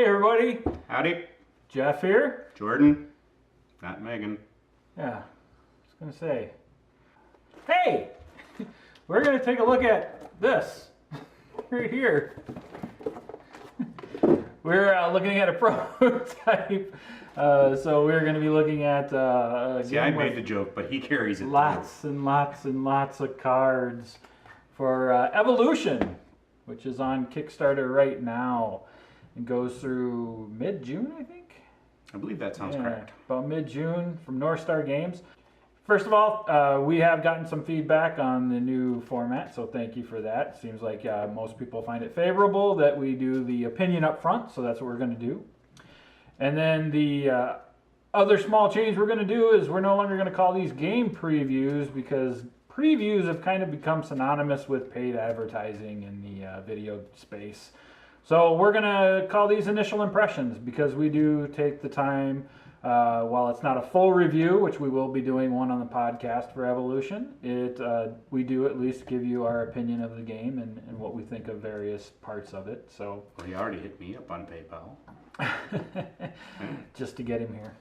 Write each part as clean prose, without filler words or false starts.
Hey everybody, Howdy. Jeff here. Jordan. Not Megan. Yeah, I was gonna say, hey, we're gonna take a look at this right here. We're looking at a prototype, so we're gonna be looking at a See, I game made with the joke, but he carries it lots and lots and lots of cards for Evolution, which is on Kickstarter right now. It goes through mid-June, I think. I believe that sounds correct. About mid-June from Northstar Games. First of all, we have gotten some feedback on the new format, so thank you for that. Seems like most people find it favorable that we do the opinion up front, so that's what we're going to do. And then the other small change we're going to do is we're no longer going to call these game previews, because previews have kind of become synonymous with paid advertising in the video space. So we're going to call these initial impressions, because we do take the time, while it's not a full review, which we will be doing one on the podcast for Evolution, we do at least give you our opinion of the game and what we think of various parts of it. So Well, he already hit me up on PayPal. just to get him here.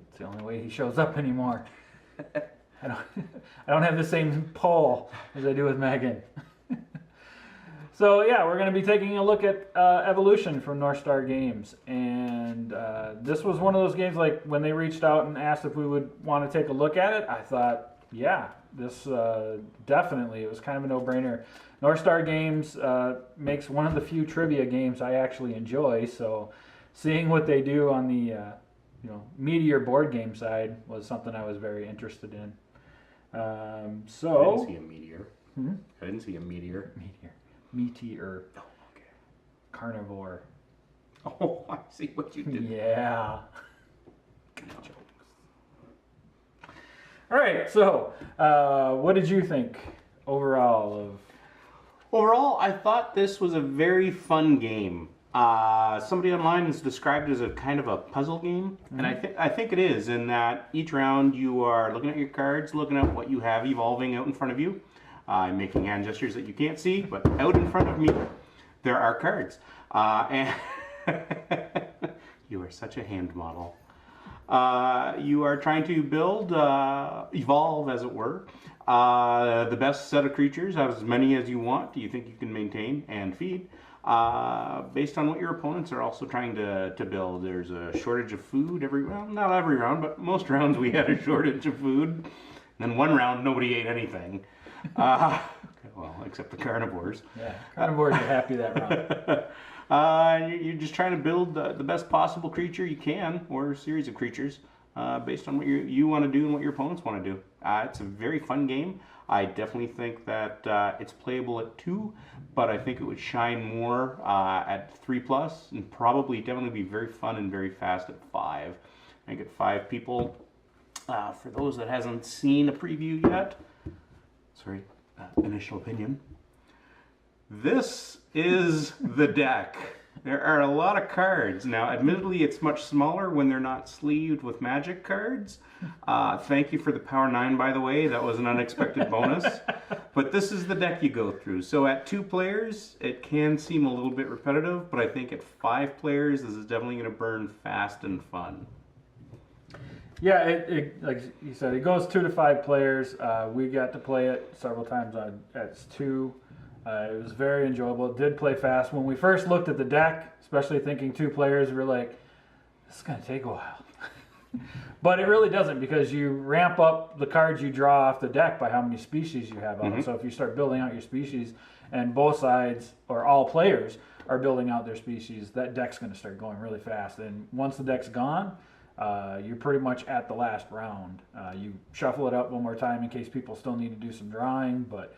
It's the only way he shows up anymore. I don't have the same pull as I do with Megan. So yeah, we're going to be taking a look at Evolution from Northstar Games, and this was one of those games, like when they reached out and asked if we would want to take a look at it, I thought, yeah, this definitely, it was kind of a no-brainer. Northstar Games makes one of the few trivia games I actually enjoy, so seeing what they do on the Meteor board game side was something I was very interested in. I didn't see a meteor. I didn't see a meteor. Meteor. Oh, okay. Carnivore. Oh, I see what you did. Yeah. All right, so what did you think overall of? Overall, I thought this was a very fun game. Somebody online has described it as a kind of a puzzle game, and I think it is, in that each round you are looking at your cards, looking at what you have evolving out in front of you. I'm making hand gestures that you can't see, but out in front of me, there are cards. And you are such a hand model. You are trying to build, evolve, as it were, the best set of creatures, have as many as you want, you think you can maintain and feed, based on what your opponents are also trying to build. There's a shortage of food well, not every round, but most rounds we had a shortage of food. And then one round, nobody ate anything. Well, except the carnivores. Yeah, carnivores are happy that round. You're just trying to build the best possible creature you can, or a series of creatures, based on what you want to do and what your opponents want to do. It's a very fun game. I definitely think that it's playable at 2, but I think it would shine more at 3+, and probably definitely be very fun and very fast at 5. I think at 5 people, for those that hasn't seen a preview yet, initial opinion. This is the deck. There are a lot of cards. Now, admittedly, it's much smaller when they're not sleeved with magic cards. Thank you for the Power 9, by the way. That was an unexpected bonus. But this is the deck you go through. So at 2 players, it can seem a little bit repetitive, but I think at 5 players, this is definitely going to burn fast and fun. Yeah, it like you said, it goes 2 to 5 players. We got to play it several times at 2. It was very enjoyable. It did play fast. When we first looked at the deck, especially thinking 2 players, we were like, this is going to take a while. But it really doesn't, because you ramp up the cards you draw off the deck by how many species you have out. So if you start building out your species, and both sides, or all players, are building out their species, that deck's going to start going really fast. And once the deck's gone, you're pretty much at the last round. You shuffle it up one more time in case people still need to do some drawing, but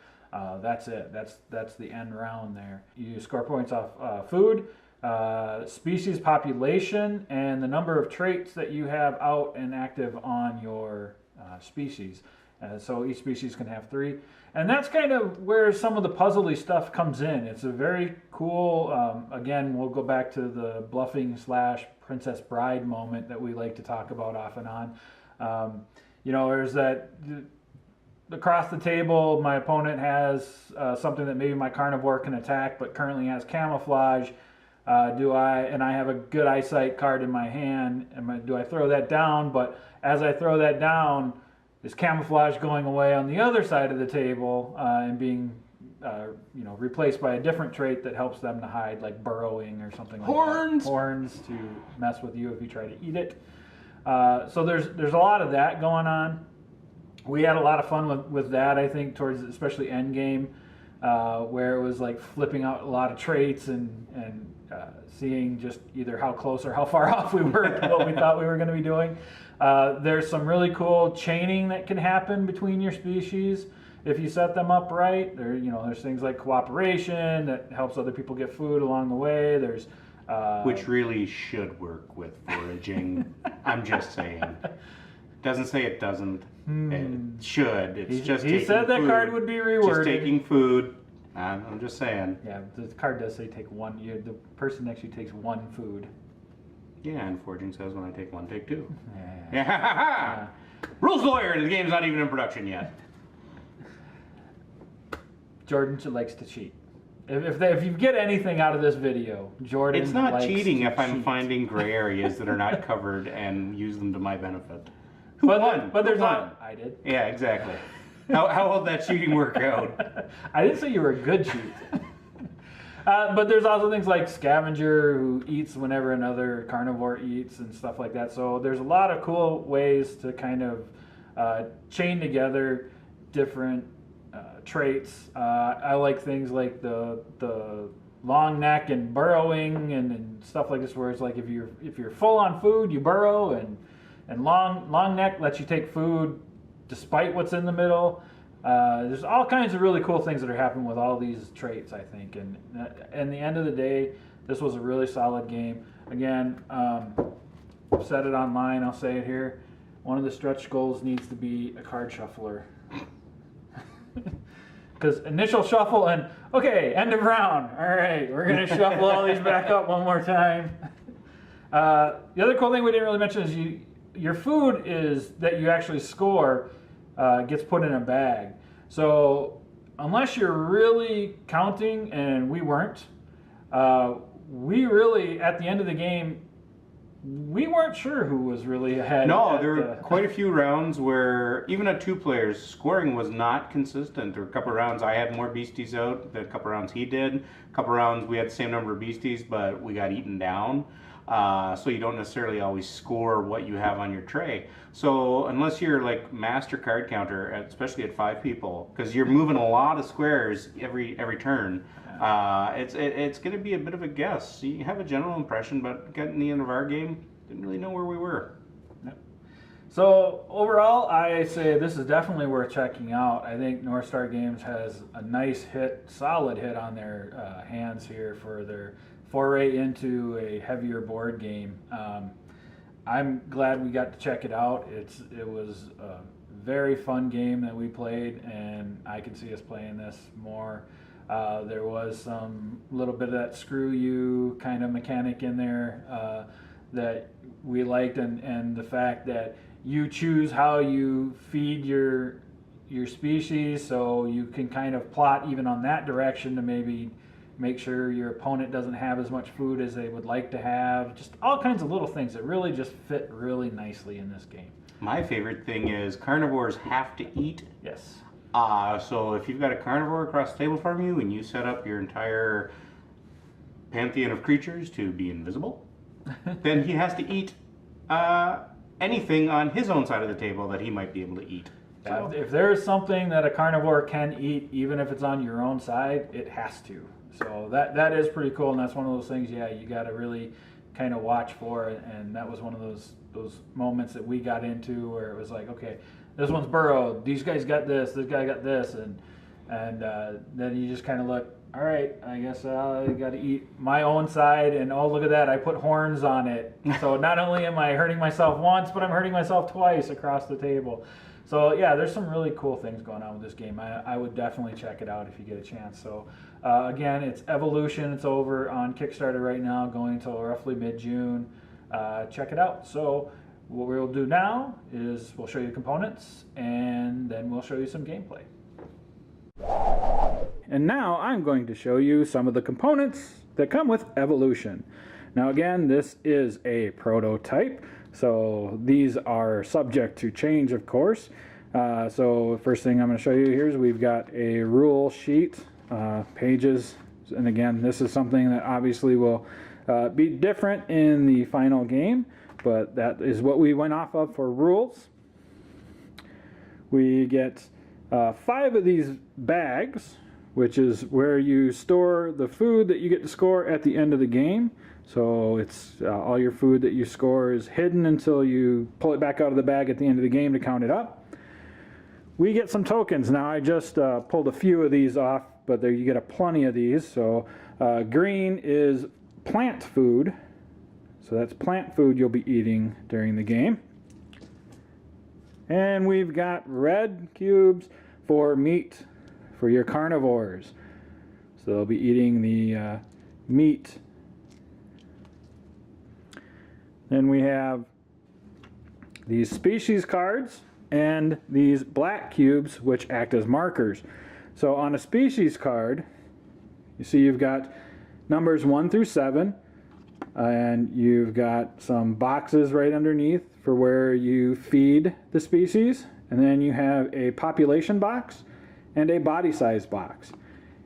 that's it. That's the end round there. You score points off food, species population, and the number of traits that you have out and active on your species. So each species can have 3. And that's kind of where some of the puzzly stuff comes in. It's a very cool, again, we'll go back to the bluffing / Princess Bride moment that we like to talk about off and on. There's that across the table, my opponent has something that maybe my carnivore can attack, but currently has camouflage. And I have a good eyesight card in my hand. Do I throw that down? But as I throw that down, is camouflage going away on the other side of the table and being replaced by a different trait that helps them to hide, like burrowing or something like Horns! that. Horns to mess with you if you try to eat it. So there's a lot of that going on. We had a lot of fun with that, I think, towards especially end game, where it was like flipping out a lot of traits and seeing just either how close or how far off we were to what we thought we were going to be doing. There's some really cool chaining that can happen between your species if you set them up right. There's things like cooperation that helps other people get food along the way. There's which really should work with foraging. I'm just saying. Doesn't say it doesn't. It should. He said that card would be reworded. Just taking food. I'm just saying. Yeah, the card does say take one. The person actually takes one food. Yeah, and foraging says when I take one, take two. Yeah. Rules lawyer, and the game's not even in production yet. Jordan likes to cheat. If you get anything out of this video, Jordan It's not likes cheating to if I'm cheat. finding gray areas that are not covered and use them to my benefit. But there's won? I did. Yeah, exactly. How will that cheating work out? I didn't say you were a good cheat. But there's also things like scavenger who eats whenever another carnivore eats and stuff like that. So there's a lot of cool ways to kind of chain together different traits. I like things like the long neck and burrowing and stuff like this, where it's like if you're full on food, you burrow, and long neck lets you take food despite what's in the middle. There's all kinds of really cool things that are happening with all these traits, I think. And at the end of the day, this was a really solid game. Again, I've said it online, I'll say it here. One of the stretch goals needs to be a card shuffler. Because initial shuffle and, okay, end of round. All right, we're going to shuffle all these back up one more time. The other cool thing we didn't really mention is your food is that you actually score gets put in a bag. So unless you're really counting, and we weren't, we really, at the end of the game, we weren't sure who was really ahead. No, there were quite a few rounds where, even at two players, scoring was not consistent. There were a couple of rounds I had more beasties out, a couple of rounds he did. A couple of rounds we had the same number of beasties, but we got eaten down. So you don't necessarily always score what you have on your tray. So unless you're like master card counter, especially at 5 people, because you're moving a lot of squares every turn, it's going to be a bit of a guess. So you have a general impression, but getting the end of our game, didn't really know where we were. Yep. So overall, I say this is definitely worth checking out. I think Northstar Games has a nice solid hit on their hands here for their foray into a heavier board game. I'm glad we got to check it out. It was a very fun game that we played, and I can see us playing this more. There was some little bit of that screw you kind of mechanic in there that we liked, and the fact that you choose how you feed your species, so you can kind of plot even on that direction to maybe make sure your opponent doesn't have as much food as they would like to have. Just all kinds of little things that really just fit really nicely in this game. My favorite thing is carnivores have to eat. Yes. So if you've got a carnivore across the table from you and you set up your entire pantheon of creatures to be invisible, then he has to eat anything on his own side of the table that he might be able to eat. So, if there is something that a carnivore can eat, even if it's on your own side, it has to. So that is pretty cool, and that's one of those things, you got to really kind of watch for, and that was one of those moments that we got into where it was like, okay, this one's burrowed, these guys got this guy got this, and then you just kind of look, all right, I guess I got to eat my own side, and oh, look at that, I put horns on it. So not only am I hurting myself once, but I'm hurting myself twice across the table. So yeah, there's some really cool things going on with this game. I would definitely check it out if you get a chance. So again, it's Evolution. It's over on Kickstarter right now, going until roughly mid-June. Check it out. So what we'll do now is we'll show you the components, and then we'll show you some gameplay. And now I'm going to show you some of the components that come with evolution. Now again, this is a prototype, so these are subject to change, of course. So first thing I'm going to show you here is we've got a rule sheet, pages, and again, this is something that obviously will be different in the final game, but that is what we went off of for rules. We get 5 of these bags, which is where you store the food that you get to score at the end of the game. So it's all your food that you score is hidden until you pull it back out of the bag at the end of the game to count it up. We get some tokens. Now I just pulled a few of these off, but there you get plenty of these. So green is plant food. So that's plant food you'll be eating during the game. And we've got red cubes for meat for your carnivores. So they'll be eating the meat. Then we have these species cards and these black cubes, which act as markers. So on a species card, you see you've got numbers 1 through 7, and you've got some boxes right underneath for where you feed the species, and then you have a population box and a body size box.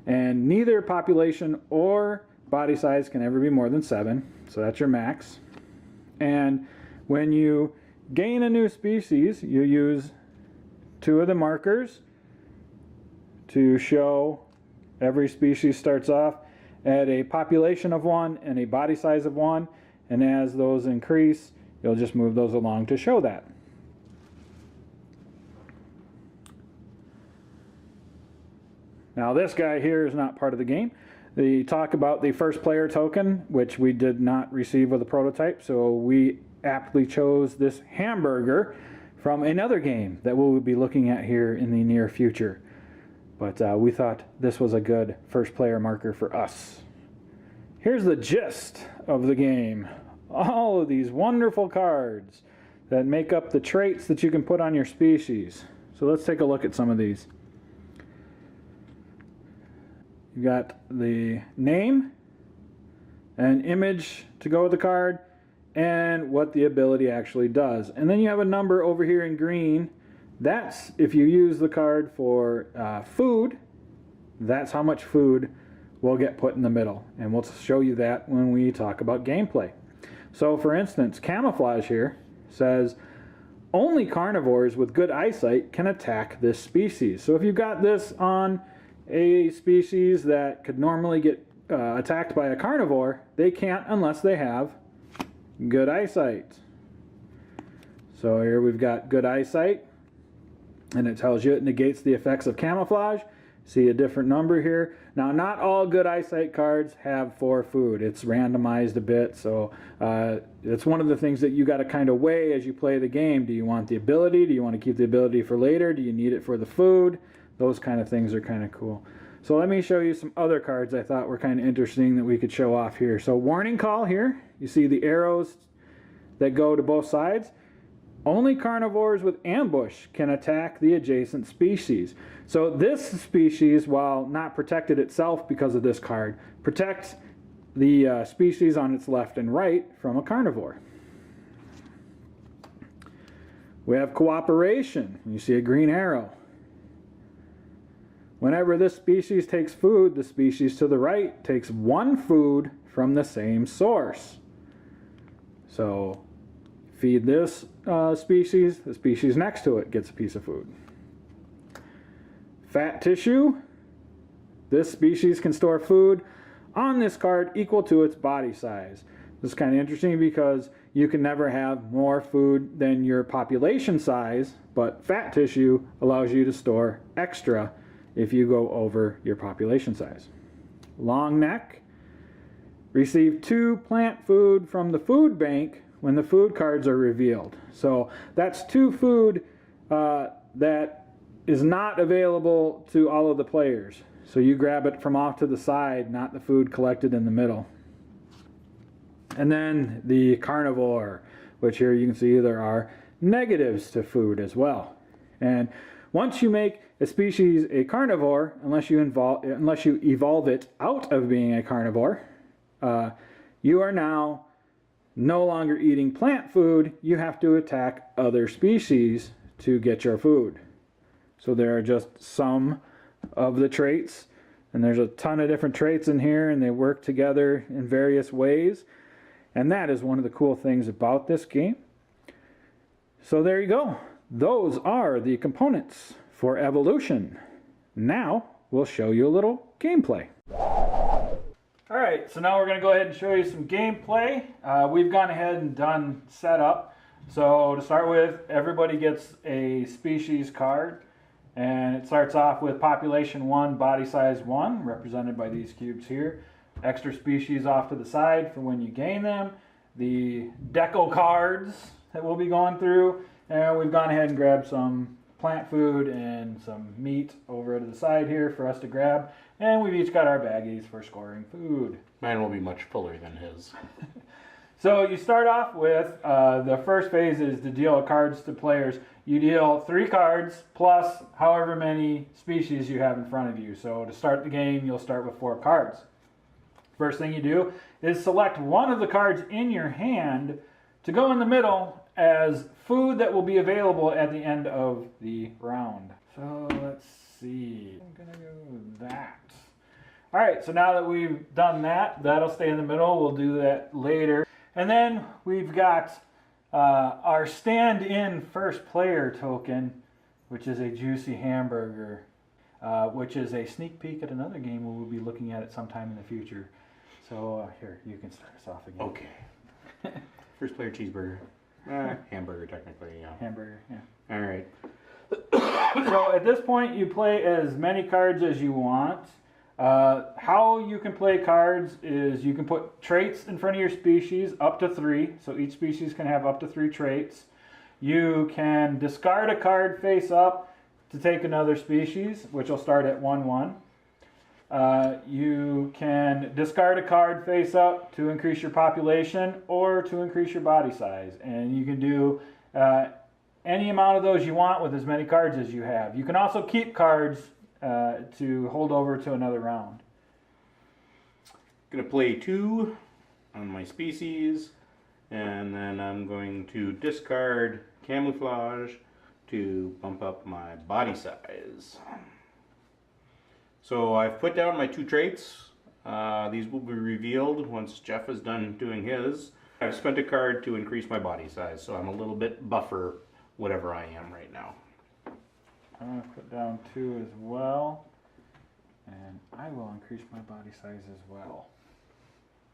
And neither population or body size can ever be more than 7, so that's your max. And when you gain a new species, you use 2 of the markers to show every species starts off at a population of 1 and a body size of 1, and as those increase, you'll just move those along to show that. Now this guy here is not part of the game. They talk about the first player token, which we did not receive with a prototype, so we aptly chose this hamburger from another game that we'll be looking at here in the near future. But we thought this was a good first player marker for us. Here's the gist of the game. All of these wonderful cards that make up the traits that you can put on your species. So let's take a look at some of these. You got the name, an image to go with the card, and what the ability actually does. And then you have a number over here in green. That's if you use the card for food, that's how much food will get put in the middle. And we'll show you that when we talk about gameplay. So for instance, camouflage here says only carnivores with good eyesight can attack this species. So if you've got this on a species that could normally get attacked by a carnivore, they can't unless they have good eyesight. So here we've got good eyesight, and it tells you it negates the effects of camouflage. See a different number here. Now not all good eyesight cards have for food. It's randomized a bit, so it's one of the things that you got to kind of weigh as you play the game. Do you want the ability? Do you want to keep the ability for later? Do you need it for the food? Those kind of things are kind of cool. So let me show you some other cards I thought were kind of interesting that we could show off here. So warning call here. You see the arrows that go to both sides. Only carnivores with ambush can attack the adjacent species. So this species, while not protected itself because of this card, protects the species on its left and right from a carnivore. We have cooperation. You see a green arrow. Whenever this species takes food, the species to the right takes 1 food from the same source. So feed this species, the species next to it gets a piece of food. Fat tissue. This species can store food on this card equal to its body size. This is kind of interesting because you can never have more food than your population size, but fat tissue allows you to store extra if you go over your population size. Long neck. Receive 2 plant food from the food bank when the food cards are revealed. So that's 2 food that is not available to all of the players. So you grab it from off to the side, not the food collected in the middle. And then the carnivore, which here you can see there are negatives to food as well. And once you make a species a carnivore, unless you evolve it out of being a carnivore, you are now no longer eating plant food. You have to attack other species to get your food. So there are just some of the traits, and there's a ton of different traits in here, and they work together in various ways. And that is one of the cool things about this game. So there you go. Those are the components for evolution. Now we'll show you a little gameplay. Alright, so now we're going to go ahead and show you some gameplay. We've gone ahead and done setup. So to start with, everybody gets a species card. And it starts off with population 1, body size 1, represented by these cubes here. Extra species off to the side for when you gain them. The deco cards that we'll be going through. And we've gone ahead and grabbed some plant food and some meat over to the side here for us to grab. And we've each got our baggies for scoring food. Mine will be much fuller than his. So you start off with, the first phase is to deal cards to players. You deal 3 cards plus however many species you have in front of you. So to start the game, you'll start with 4 cards. First thing you do is select one of the cards in your hand to go in the middle as food that will be available at the end of the round. So let's see. I'm going to go with that. All right, so now that we've done that, that'll stay in the middle. We'll do that later. And then we've got our stand-in first player token, which is a juicy hamburger, which is a sneak peek at another game we'll be looking at sometime in the future. So here, you can start us off again. Okay. First player cheeseburger. Hamburger, technically, yeah. Hamburger, yeah. All right. So at this point, you play as many cards as you want. How you can play cards is you can put traits in front of your species, up to 3. So each species can have up to 3 traits. You can discard a card face up to take another species, which will start at 1/1. You can discard a card face up to increase your population or to increase your body size. And you can do any amount of those you want with as many cards as you have. You can also keep cards to hold over to another round. Gonna play 2 on my species, and then I'm going to discard camouflage to bump up my body size. So I've put down my 2 traits. These will be revealed once Jeff is done doing his. I've spent a card to increase my body size, so I'm a little bit buffer whatever I am right now. I'm going to put down 2 as well. And I will increase my body size as well.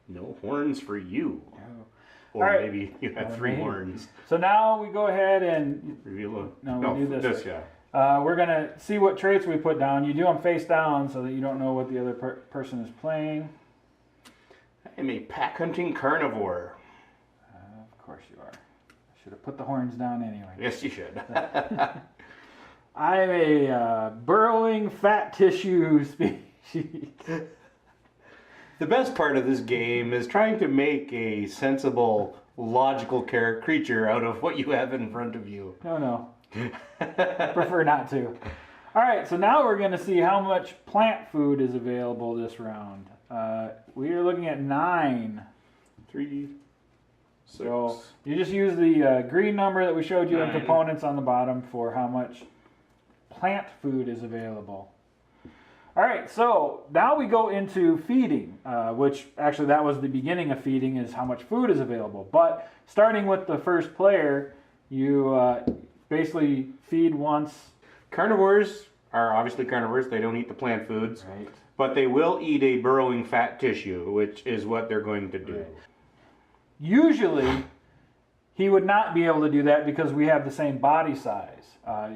No horns for you. Oh. Or right. maybe you had 3 horns. So now we go ahead and... Reveal a... No, we do this. Yeah. We're going to see what traits we put down. You do them face down so that you don't know what the other person is playing. I am a pack hunting carnivore. Of course you are. I should have put the horns down anyway. Yes, you should. I'm a burrowing fat tissue species. The best part of this game is trying to make a sensible, logical creature out of what you have in front of you. No. Prefer not to. All right, so now we're going to see how much plant food is available this round. We are looking at 9. 3, 6. So you just use the green number that we showed you 9. in components on the bottom for how much plant food is available. All right, so now we go into feeding, which actually that was the beginning of feeding, is how much food is available. But starting with the first player, you basically feed once. Carnivores are obviously carnivores. They don't eat the plant foods. Right. But they will eat a burrowing fat tissue, which is what they're going to do. Right. Usually, he would not be able to do that because we have the same body size.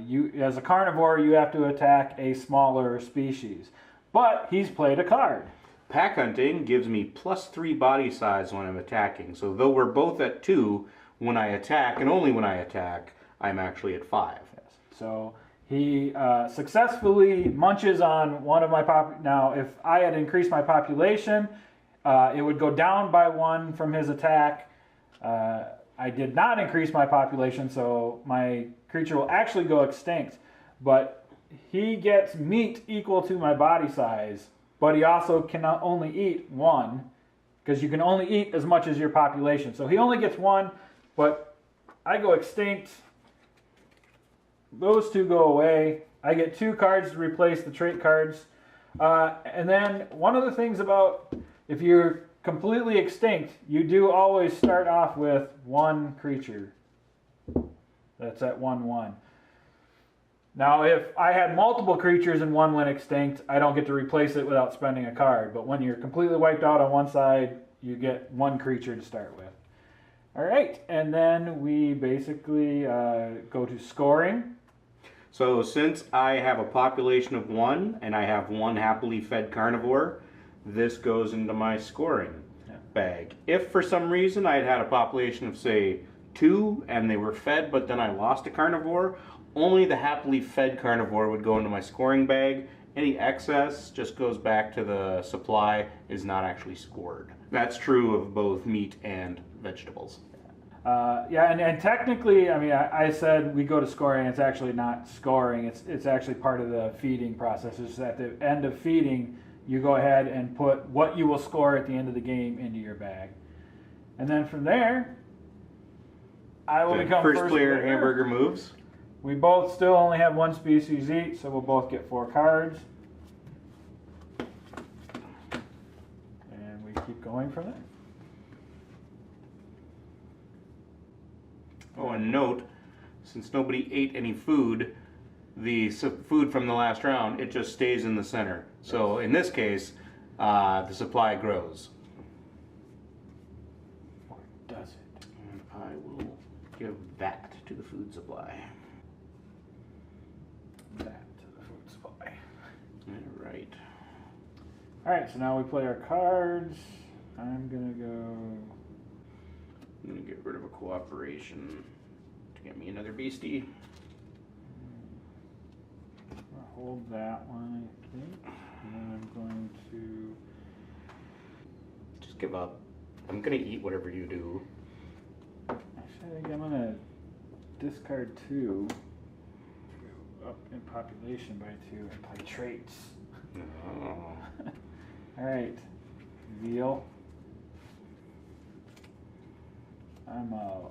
You, as a carnivore, you have to attack a smaller species. But he's played a card. Pack hunting gives me +3 body size when I'm attacking. So though we're both at 2, when I attack, and only when I attack, I'm actually at 5. Yes. So he successfully munches on one of my Now, if I had increased my population, it would go down by 1 from his attack. I did not increase my population, so my creature will actually go extinct. But he gets meat equal to my body size, but he also cannot only eat 1 because you can only eat as much as your population. So he only gets one, but I go extinct. Those two go away. I get 2 cards to replace the trait cards. And then one of the things about if you're completely extinct, you do always start off with 1 creature. That's at 1/1. Now, if I had multiple creatures and one went extinct, I don't get to replace it without spending a card. But when you're completely wiped out on one side, you get 1 creature to start with. All right, and then we basically go to scoring. So since I have a population of 1 and I have 1 happily fed carnivore, this goes into my scoring bag. If for some reason I had a population of, say, 2 and they were fed, but then I lost a carnivore, only the happily fed carnivore would go into my scoring bag. Any excess just goes back to the supply, is not actually scored. That's true of both meat and vegetables. Yeah, and technically, I mean, I said we go to scoring. It's actually not scoring. It's actually part of the feeding process. It's at the end of feeding, you go ahead and put what you will score at the end of the game into your bag. And then from there, I will become first player hamburger moves. We both still only have 1 species each, so we'll both get 4 cards. And we keep going from there. Oh, and note, since nobody ate any food, the food from the last round, it just stays in the center. So in this case, the supply grows. Or does it? And I will give that to the food supply. That to the food supply. All right. All right, so now we play our cards. I'm gonna get rid of a cooperation to get me another beastie. I'll hold that one, I think. And then I'm going to Just give up. I'm gonna eat whatever you do. actually, I think I'm gonna discard 2, go up in population by 2, and play traits. Oh. All right, veal. I'm a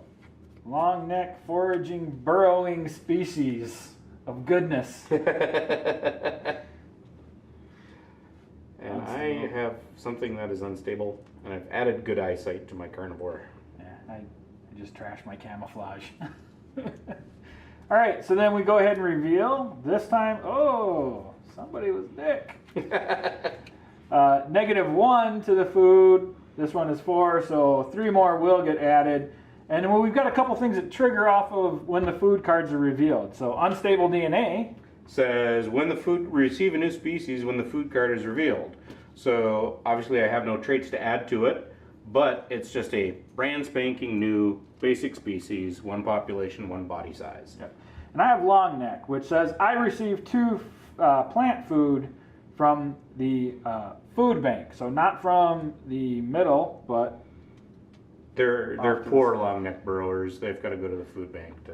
long neck foraging burrowing species of goodness. And I have something that is unstable, and I've added good eyesight to my carnivore. Yeah, I just trashed my camouflage. All right, so then we go ahead and reveal. This time, oh, somebody was Nick. -1 to the food. This one is 4, so 3 more will get added. And then we've got a couple things that trigger off of when the food cards are revealed. So unstable DNA. Says when the food receive a new species when the food card is revealed. So obviously I have no traits to add to it, but it's just a brand spanking new basic species, 1 population, 1 body size. Yep. And I have long neck, which says I receive 2 plant food from the food bank. So not from the middle, but They're off to poor the side. long neck burrowers. They've got to go to the food bank to.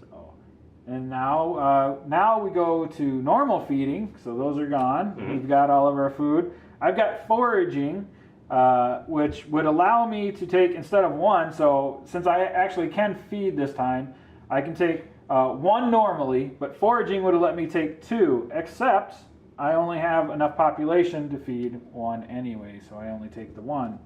So, and now we go to normal feeding. So those are gone. Mhm. We've got all of our food. I've got foraging, which would allow me to take instead of 1. So since I actually can feed this time, I can take 1 normally, but foraging would have let me take 2, except I only have enough population to feed 1 anyway, so I only take the 1.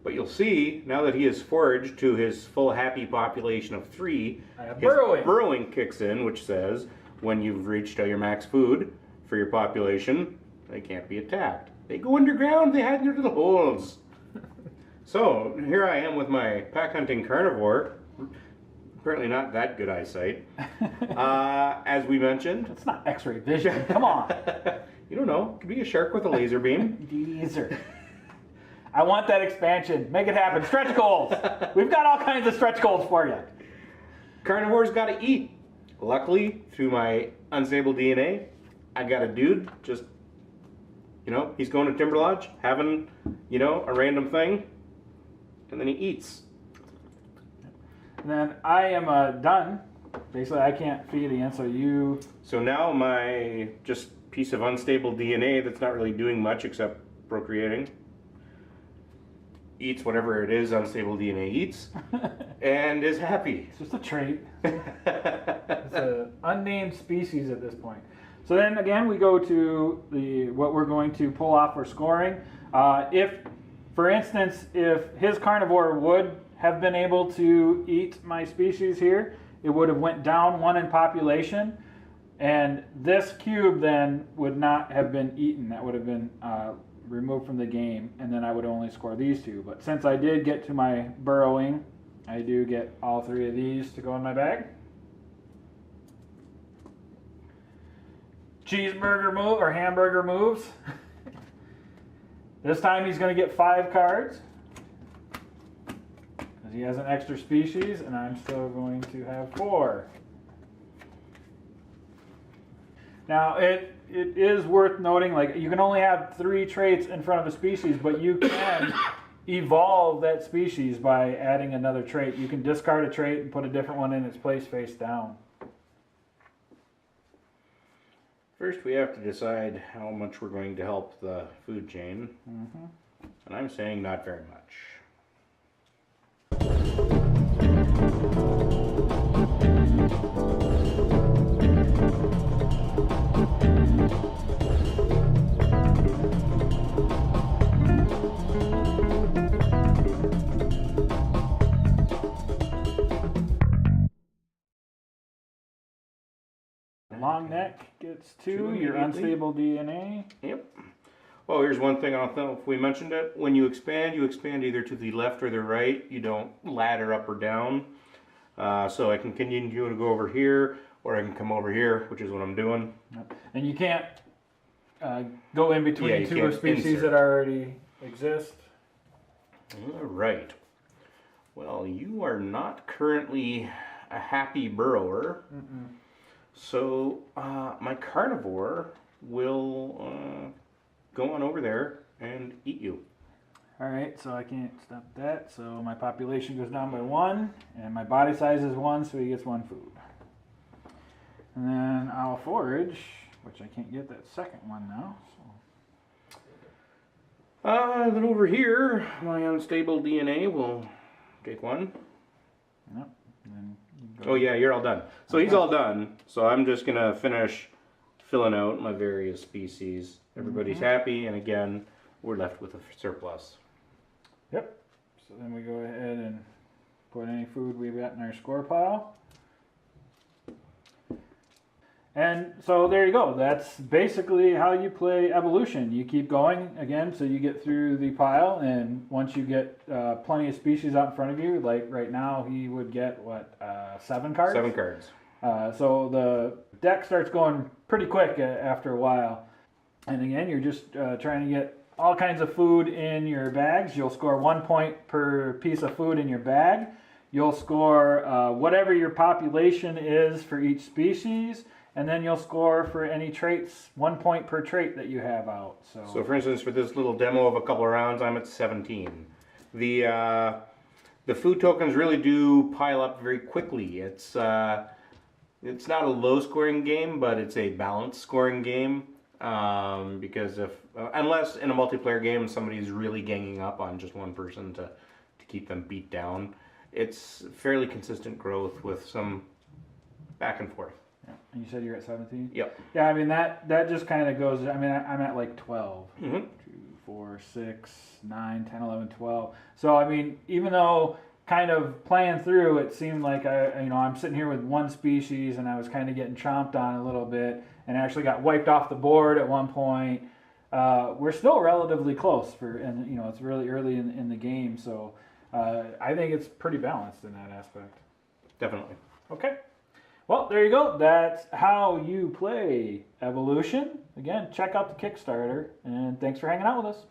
But you'll see, now that he has foraged to his full happy population of 3, I have his burrowing. burrowing kicks in, which says when you've reached your max food for your population, they can't be attacked. They go underground, they hide in their little holes. So, here I am with my pack hunting carnivore. Apparently not that good eyesight. As we mentioned. It's not X-ray vision. Come on. You don't know. It could be a shark with a laser beam. Laser. I want that expansion. Make it happen. Stretch goals. We've got all kinds of stretch goals for you. Carnivores got to eat. Luckily, through my unstable DNA, I got a dude just, he's going to Timber Lodge, having, a random thing, and then he eats. And then I am done. Basically, I can't feed again, so you... So now my just piece of unstable DNA that's not really doing much except procreating, eats whatever it is unstable DNA eats, and is happy. It's just a trait. It's an unnamed species at this point. So then again, we go to what we're going to pull off for scoring. If, for instance, if his carnivore would have been able to eat my species here, it would have went down 1 in population, and this cube then would not have been eaten. That would have been removed from the game, and then I would only score these 2. But since I did get to my burrowing, I do get all 3 of these to go in my bag. Cheeseburger move or hamburger moves. This time he's going to get 5 cards because he has an extra species, and I'm still going to have 4. Now it is worth noting, like, you can only have 3 traits in front of a species, but you can evolve that species by adding another trait. You can discard a trait and put a different one in its place face down. First, we have to decide how much we're going to help the food chain. Mm-hmm. And I'm saying not very much. Long neck gets 2, 2 your immediately. unstable DNA. Yep. Well, here's one thing I don't know if we mentioned it. When you expand either to the left or the right. You don't ladder up or down. So I can continue to go over here, or I can come over here, which is what I'm doing. Yep. And you can't go in between Yeah, you 2 can't species insert. that already exist. All right. Well, you are not currently a happy burrower. Mm-mm. So my carnivore will go on over there and eat you. Alright, so I can't stop that. So my population goes down by 1, and my body size is 1, so he gets 1 food. And then I'll forage, which I can't get that second one now. So. Then over here, my unstable DNA will take 1. Yep. And then you go. Oh yeah, you're all done. So he's all done. So I'm just gonna finish filling out my various species. Everybody's happy, and again, we're left with a surplus. Yep. So then we go ahead and put any food we've got in our score pile. And so there you go. That's basically how you play Evolution. You keep going again, so you get through the pile, and once you get plenty of species out in front of you, like right now he would get, what, 7 cards? 7 cards. So the deck starts going pretty quick after a while. And again, you're just trying to get all kinds of food in your bags. You'll score 1 point per piece of food in your bag. You'll score whatever your population is for each species. And then you'll score for any traits, 1 point per trait that you have out. So for instance, for this little demo of a couple of rounds, I'm at 17. The food tokens really do pile up very quickly. It's not a low scoring game, but it's a balanced scoring game. Because unless in a multiplayer game somebody's really ganging up on just one person to keep them beat down, it's fairly consistent growth with some back and forth. Yeah. And you said you're at 17? Yep. Yeah, I mean, that just kind of goes, I mean, I'm at like 12. Mm-hmm. 2, 4, 6, 9, 10, 11, 12. So, I mean, even though kind of playing through, it seemed like I'm sitting here with 1 species, and I was kind of getting chomped on a little bit, and actually got wiped off the board at one point. We're still relatively close and it's really early in the game, so I think it's pretty balanced in that aspect. Definitely. Okay. Well, there you go. That's how you play Evolution. Again, check out the Kickstarter, and thanks for hanging out with us.